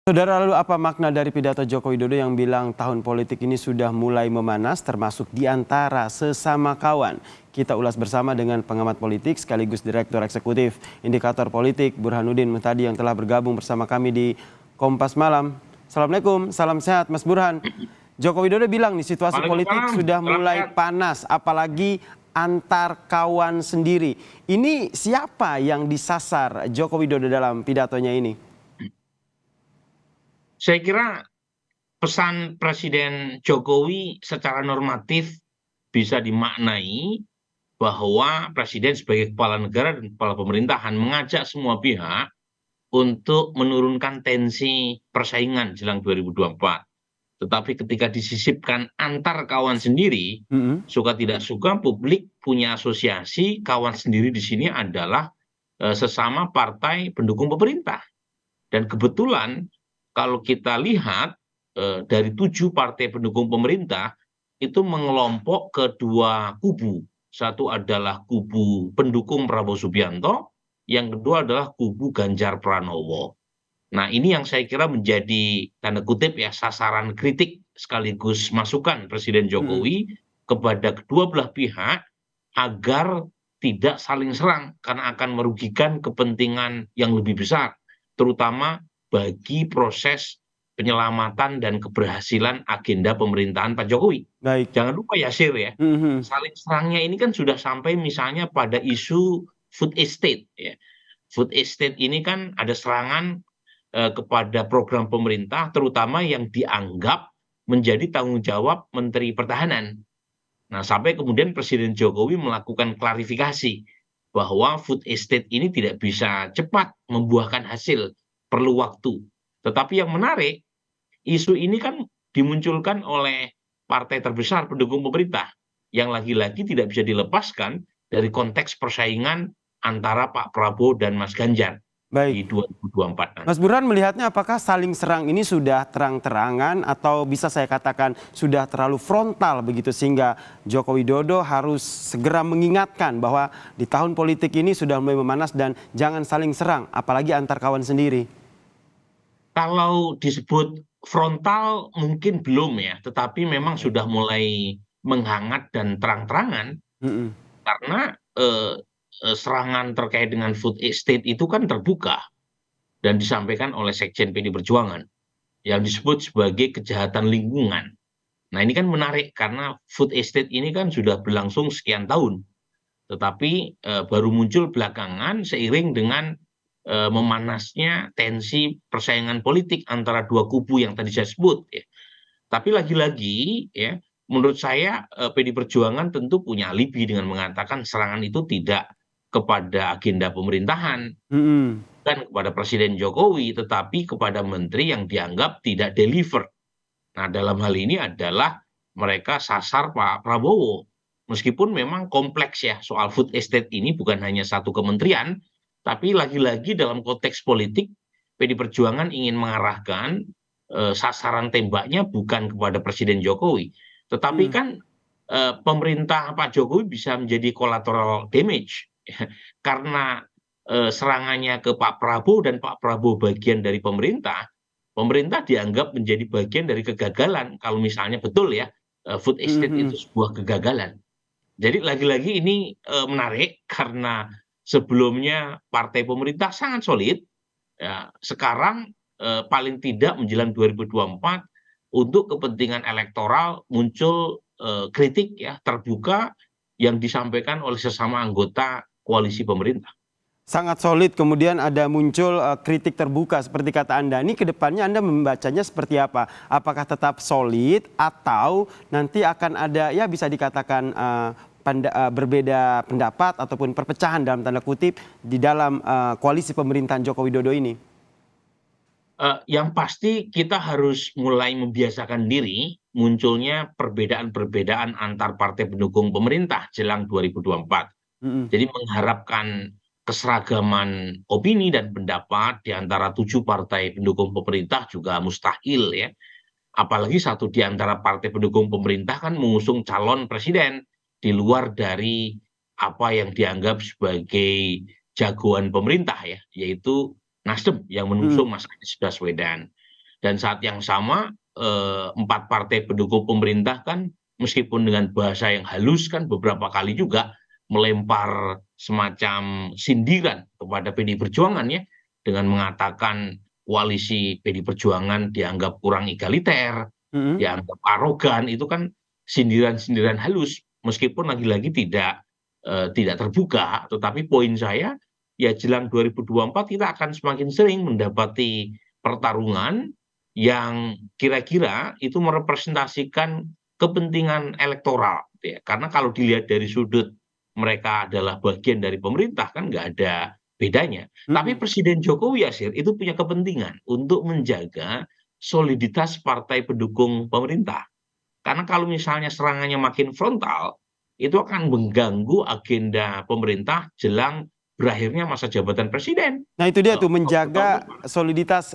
Saudara, lalu apa makna dari pidato Joko Widodo yang bilang tahun politik ini sudah mulai memanas termasuk di antara sesama kawan? Kita ulas bersama dengan pengamat politik sekaligus Direktur Eksekutif Indikator Politik Burhanuddin Muhtadi yang telah bergabung bersama kami di Kompas Malam. Assalamualaikum, salam sehat Mas Burhan. Joko Widodo bilang nih situasi politik Waalaikumsalam, sudah salam mulai sehat. panas apalagi antar kawan sendiri. Ini siapa yang disasar Joko Widodo dalam pidatonya ini? Saya kira pesan Presiden Jokowi secara normatif bisa dimaknai bahwa Presiden sebagai kepala negara dan kepala pemerintahan mengajak semua pihak untuk menurunkan tensi persaingan jelang 2024. Tetapi ketika disisipkan antar kawan sendiri, suka tidak suka publik punya asosiasi kawan sendiri di sini adalah sesama partai pendukung pemerintah. Dan kebetulan kalau kita lihat dari 7 partai pendukung pemerintah itu mengelompok ke dua kubu. Satu adalah kubu pendukung Prabowo Subianto, yang kedua adalah kubu Ganjar Pranowo. Nah, ini yang saya kira menjadi tanda kutip ya sasaran kritik sekaligus masukan Presiden Jokowi kepada kedua belah pihak agar tidak saling serang karena akan merugikan kepentingan yang lebih besar, terutama bagi proses penyelamatan dan keberhasilan agenda pemerintahan Pak Jokowi. Baik. Jangan lupa Yasir ya, saling serangnya ini kan sudah sampai misalnya pada isu food estate ya. Food estate ini kan ada serangan kepada program pemerintah terutama yang dianggap menjadi tanggung jawab Menteri Pertahanan. Nah, sampai kemudian Presiden Jokowi melakukan klarifikasi bahwa food estate ini tidak bisa cepat membuahkan hasil, perlu waktu. Tetapi yang menarik, isu ini kan dimunculkan oleh partai terbesar pendukung pemerintah, yang lagi-lagi tidak bisa dilepaskan dari konteks persaingan antara Pak Prabowo dan Mas Ganjar Baik. di 2024 nanti. Mas Burhan melihatnya apakah saling serang ini sudah terang-terangan atau bisa saya katakan sudah terlalu frontal begitu sehingga Joko Widodo harus segera mengingatkan bahwa di tahun politik ini sudah mulai memanas dan jangan saling serang apalagi antar kawan sendiri. Kalau disebut frontal mungkin belum ya, tetapi memang sudah mulai menghangat dan terang-terangan Mm-mm. karena serangan terkait dengan food estate itu kan terbuka dan disampaikan oleh Sekjen PD Perjuangan yang disebut sebagai kejahatan lingkungan. Nah, ini kan menarik karena food estate ini kan sudah berlangsung sekian tahun, tetapi baru muncul belakangan seiring dengan memanasnya tensi persaingan politik antara dua kubu yang tadi saya sebut ya. Tapi lagi-lagi ya, menurut saya PD Perjuangan tentu punya alibi dengan mengatakan serangan itu tidak kepada agenda pemerintahan, Mm-mm. bukan kepada Presiden Jokowi, tetapi kepada menteri yang dianggap tidak deliver. Nah, dalam hal ini adalah mereka sasar Pak Prabowo. Meskipun memang kompleks ya soal food estate ini bukan hanya satu kementerian, tapi lagi-lagi dalam konteks politik PD Perjuangan ingin mengarahkan sasaran tembaknya bukan kepada Presiden Jokowi, tetapi Mm. kan pemerintah Pak Jokowi bisa menjadi collateral damage karena serangannya ke Pak Prabowo dan Pak Prabowo bagian dari pemerintah. Pemerintah dianggap menjadi bagian dari kegagalan kalau misalnya betul ya food estate itu Mhm. sebuah kegagalan. Jadi lagi-lagi ini menarik karena sebelumnya partai pemerintah sangat solid, ya, sekarang paling tidak menjelang 2024 untuk kepentingan elektoral muncul kritik ya terbuka yang disampaikan oleh sesama anggota koalisi pemerintah. Sangat solid, kemudian ada muncul kritik terbuka seperti kata Anda. Ini kedepannya Anda membacanya seperti apa? Apakah tetap solid atau nanti akan ada ya bisa dikatakan berbeda pendapat ataupun perpecahan dalam tanda kutip di dalam koalisi pemerintahan Joko Widodo ini? Yang pasti kita harus mulai membiasakan diri munculnya perbedaan-perbedaan antar partai pendukung pemerintah jelang 2024. Mm-mm. Jadi mengharapkan keseragaman opini dan pendapat di antara 7 partai pendukung pemerintah juga mustahil ya. Apalagi satu di antara partai pendukung pemerintah kan mengusung calon presiden di luar dari apa yang dianggap sebagai jagoan pemerintah ya, yaitu Nasdem yang Mm-mm. mengusung Mas Anies Baswedan. Dan saat yang sama empat partai pendukung pemerintah kan meskipun dengan bahasa yang halus kan beberapa kali juga melempar semacam sindiran kepada PDI Perjuangan ya, dengan mengatakan koalisi PDI Perjuangan dianggap kurang egaliter, Mm-mm. dianggap arogan. Itu kan sindiran-sindiran halus meskipun lagi-lagi tidak terbuka. Tetapi poin saya ya jelang 2024 kita akan semakin sering mendapati pertarungan yang kira-kira itu merepresentasikan kepentingan elektoral gitu ya. Karena kalau dilihat dari sudut mereka adalah bagian dari pemerintah kan nggak ada bedanya. Tapi Mm-mm. Presiden Jokowi Yasir itu punya kepentingan untuk menjaga soliditas partai pendukung pemerintah. Karena kalau misalnya serangannya makin frontal, itu akan mengganggu agenda pemerintah jelang berakhirnya masa jabatan presiden. Nah itu dia tuh Tahun menjaga depan. soliditas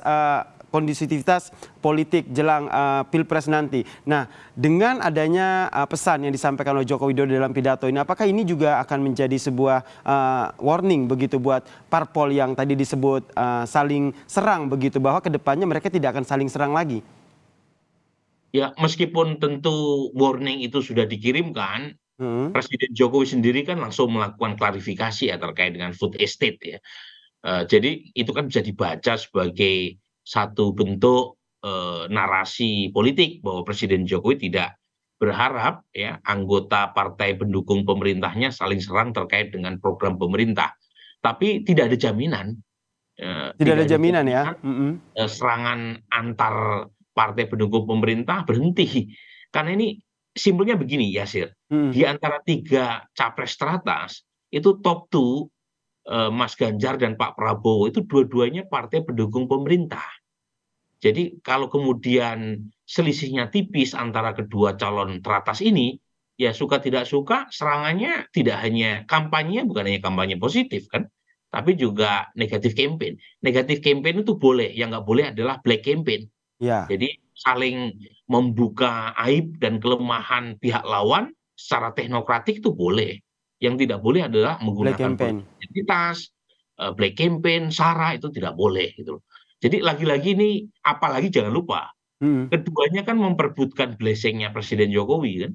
kondusitivitas politik jelang Pilpres nanti. Nah dengan adanya pesan yang disampaikan oleh Joko Widodo dalam pidato ini, apakah ini juga akan menjadi sebuah warning begitu buat parpol yang tadi disebut saling serang begitu, bahwa kedepannya mereka tidak akan saling serang lagi? Ya, meskipun tentu warning itu sudah dikirimkan, Hmm. Presiden Jokowi sendiri kan langsung melakukan klarifikasi ya terkait dengan food estate ya. Jadi itu kan bisa dibaca sebagai satu bentuk narasi politik bahwa Presiden Jokowi tidak berharap ya anggota partai pendukung pemerintahnya saling serang terkait dengan program pemerintah. Tapi tidak ada jaminan, Tidak ada tidak ada jaminan ya. jaminan Mm-mm. serangan antar partai pendukung pemerintah berhenti. Karena ini simpelnya begini, Yasir. Mm-mm. Di antara tiga capres teratas, itu top two, Mas Ganjar dan Pak Prabowo, itu dua-duanya partai pendukung pemerintah. Jadi kalau kemudian selisihnya tipis antara kedua calon teratas ini, ya suka tidak suka serangannya tidak hanya kampanye, bukan hanya kampanye positif kan, tapi juga negatif campaign. Negatif campaign itu boleh, yang nggak boleh adalah black campaign. Ya, Jadi saling membuka aib dan kelemahan pihak lawan secara teknokratik itu boleh. Yang tidak boleh adalah black menggunakan politik campaign. identitas, black campaign, SARA itu tidak boleh gitu loh. Jadi lagi-lagi ini apalagi jangan lupa Mm-mm. keduanya kan memperebutkan blessingnya Presiden Jokowi kan.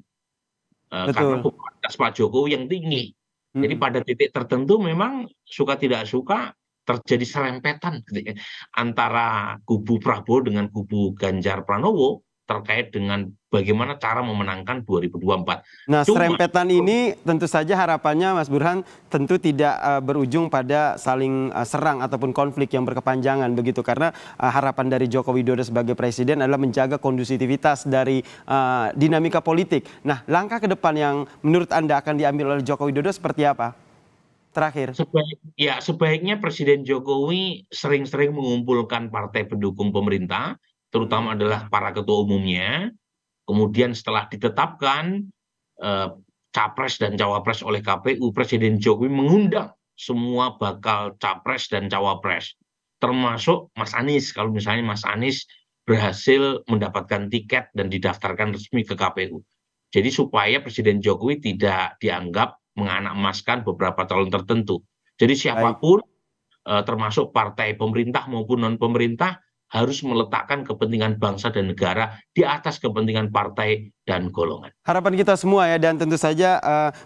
Karena Betul. popularitas Pak Jokowi yang tinggi. Jadi Mm-mm. pada titik tertentu memang suka tidak suka terjadi serempetan gitu ya, antara kubu Prabowo dengan kubu Ganjar Pranowo terkait dengan bagaimana cara memenangkan 2024. Nah, Cuma serempetan ini tentu saja harapannya Mas Burhan tentu tidak berujung pada saling serang ataupun konflik yang berkepanjangan begitu, karena harapan dari Joko Widodo sebagai presiden adalah menjaga kondusivitas dari dinamika politik. Nah, langkah ke depan yang menurut Anda akan diambil oleh Joko Widodo seperti apa? Terakhir. sebaiknya Presiden Jokowi sering-sering mengumpulkan partai pendukung pemerintah, Mm. terutama adalah para ketua umumnya. Kemudian setelah ditetapkan eh, capres dan cawapres oleh KPU, Presiden Jokowi mengundang semua bakal capres dan cawapres, termasuk Mas Anies. Kalau misalnya Mas Anies berhasil mendapatkan tiket dan didaftarkan resmi ke KPU. Jadi supaya Presiden Jokowi tidak dianggap menganak-emaskan beberapa calon tertentu. Jadi Baik. siapapun, termasuk partai pemerintah maupun non pemerintah, harus meletakkan kepentingan bangsa dan negara di atas kepentingan partai dan golongan. Harapan kita semua ya, dan tentu saja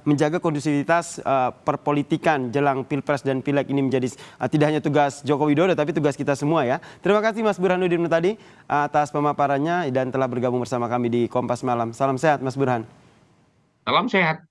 menjaga kondusivitas perpolitikan jelang Pilpres dan Pileg ini menjadi tidak hanya tugas Joko Widodo tapi tugas kita semua ya. Terima kasih Mas Burhanuddin Muhtadi atas pemaparannya dan telah bergabung bersama kami di Kompas Malam. Salam sehat Mas Burhan. Salam sehat.